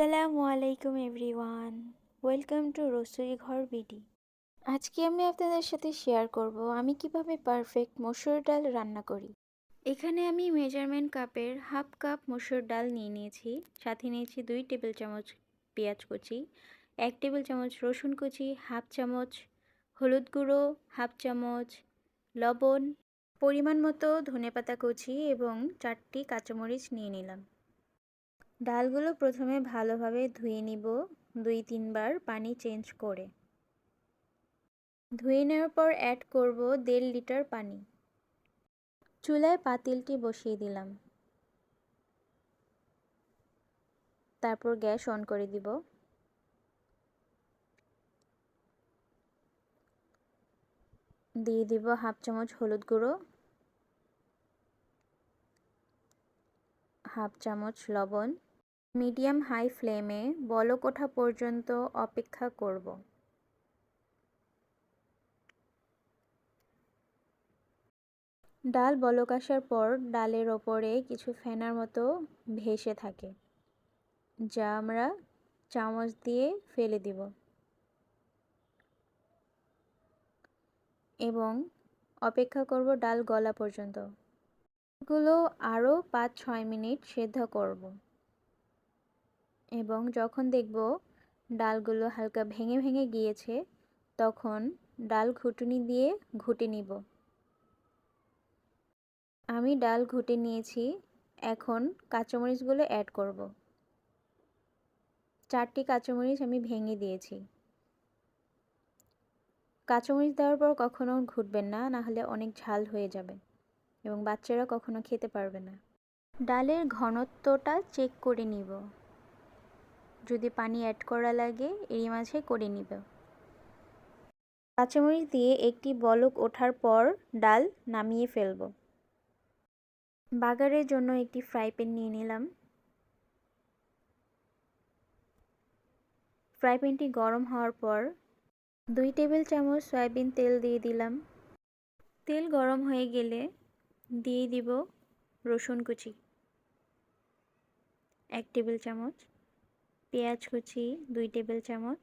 আসসালামু আলাইকুম everyone, welcome to রসুই ঘর বিডি। আজকে আমি আপনাদের সাথে শেয়ার করব আমি কিভাবে পারফেক্ট মসুর ডাল রান্না করি। এখানে আমি মেজারমেন্ট কাপের হাফ কাপ মসুর ডাল নিয়ে নিয়েছি। সাথে নিয়েছি 2 টেবিল চামচ পেঁয়াজ কুচি, 1 টেবিল চামচ রসুন কুচি, হাফ চামচ হলুদ গুঁড়ো, হাফ চামচ লবণ, পরিমাণ মতো ধনেপাতা কুচি এবং 4টি কাঁচামরিচ নিয়ে নিলাম। ডালগুলো প্রথমে ভালোভাবে ধুয়ে নিব 2-3 বার পানি চেঞ্জ করে। ধুয়ে নেওয়ার পর অ্যাড করব 1.5 লিটার পানি। চুলায় পাতিলটি বসিয়ে দিলাম, তারপর গ্যাস অন করে দিব। দিয়ে দিব হাফ চামচ হলুদ গুঁড়ো, হাফ চামচ লবণ। মিডিয়াম হাই ফ্লেমে বলক ওঠা পর্যন্ত অপেক্ষা করব। ডাল বলক আসার পর ডালের ওপরে কিছু ফেনার মতো ভেসে থাকে, যা আমরা চামচ দিয়ে ফেলে দিব এবং অপেক্ষা করব ডাল গলা পর্যন্ত। এগুলো আরও 5-6 মিনিট সেদ্ধ করব এবং যখন দেখব ডালগুলো হালকা ভেঙে ভেঙে গিয়েছে, তখন ডাল ঘুটুনি দিয়ে ঘুটে নিব। আমি ডাল ঘুটে নিয়েছি, এখন কাঁচামরিচগুলো অ্যাড করব। 4টি কাঁচামরিচ আমি ভেঙে দিয়েছি। কাঁচামরিচ দেওয়ার পর কখনো ঘুটবেন না, নাহলে অনেক ঝাল হয়ে যাবে এবং বাচ্চারা কখনো খেতে পারবে না। ডালের ঘনত্বটা চেক করে নিব, যদি পানি অ্যাড করা লাগে এরই মাঝে করে নিব। কাঁচামরিচ দিয়ে একটি বলক ওঠার পর ডাল নামিয়ে ফেলব। বাগারের জন্য একটি ফ্রাই প্যান নিয়ে নিলাম। ফ্রাই প্যানটি গরম হওয়ার পর 2 টেবিল চামচ সয়াবিন তেল দিয়ে দিলাম। তেল গরম হয়ে গেলে দিয়ে দিব রসুন কুচি 1 টেবিল চামচ, পেঁয়াজ কুচি 2 টেবিল চামচ,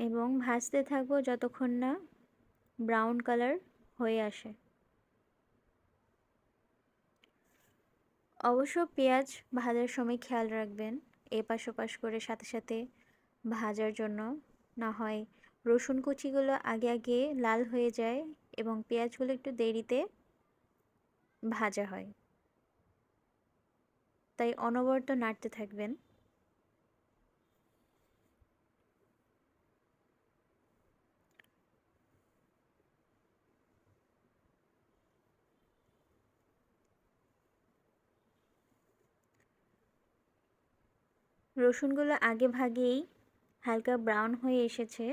এবং ভাজতে থাকবো যতক্ষণ না ব্রাউন কালার হয়ে আসে। অবশ্য পেঁয়াজ ভাজার সময় খেয়াল রাখবেন এপাশ ওপাশ করে সাথে সাথে ভাজার জন্য, না হয় রসুন কুচিগুলো আগে আগে লাল হয়ে যায় এবং পেঁয়াজগুলো একটু দেরিতে ভাজা হয়, তাই অনবরত নাড়তে থাকবেন। রসুনগুলো আগে ভাগেই হালকা ব্রাউন হয়ে এসেছে।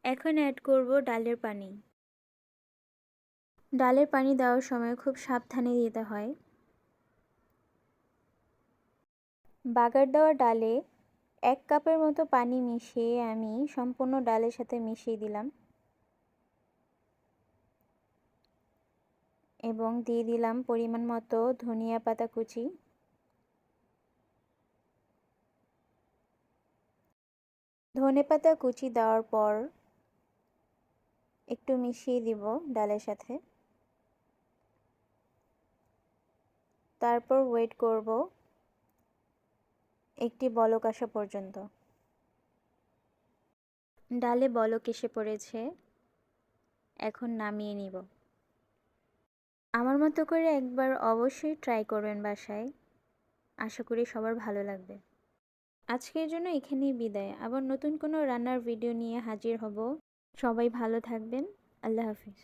এখন অ্যাড করব ডালের পানি। ডালের পানি দেওয়ার সময় খুব সাবধানে দিতে হয়। বাগার দেওয়া ডালে 1 কাপের মতো পানি মিশিয়ে আমি সম্পূর্ণ ডালের সাথে মিশিয়ে দিলাম এবং দিয়ে দিলাম পরিমাণ মতো ধনিয়া পাতা কুচি। ধনেপাতা কুচি দেওয়ার পর একটু মিশিয়ে দিব ডালের সাথে, তারপর ওয়েট করব একটি বলক আসা পর্যন্ত। ডালে বলক এসে পড়েছে, এখন নামিয়ে নিব। আমার মতো করে একবার অবশ্যই ট্রাই করবেন বাসায়, আশা করি সবার ভালো লাগবে। আজকের জন্য এখানেই বিদায়, আবার নতুন কোনো রান্নার ভিডিও নিয়ে হাজির হব। সবাই ভালো থাকবেন, আল্লাহ হাফিজ।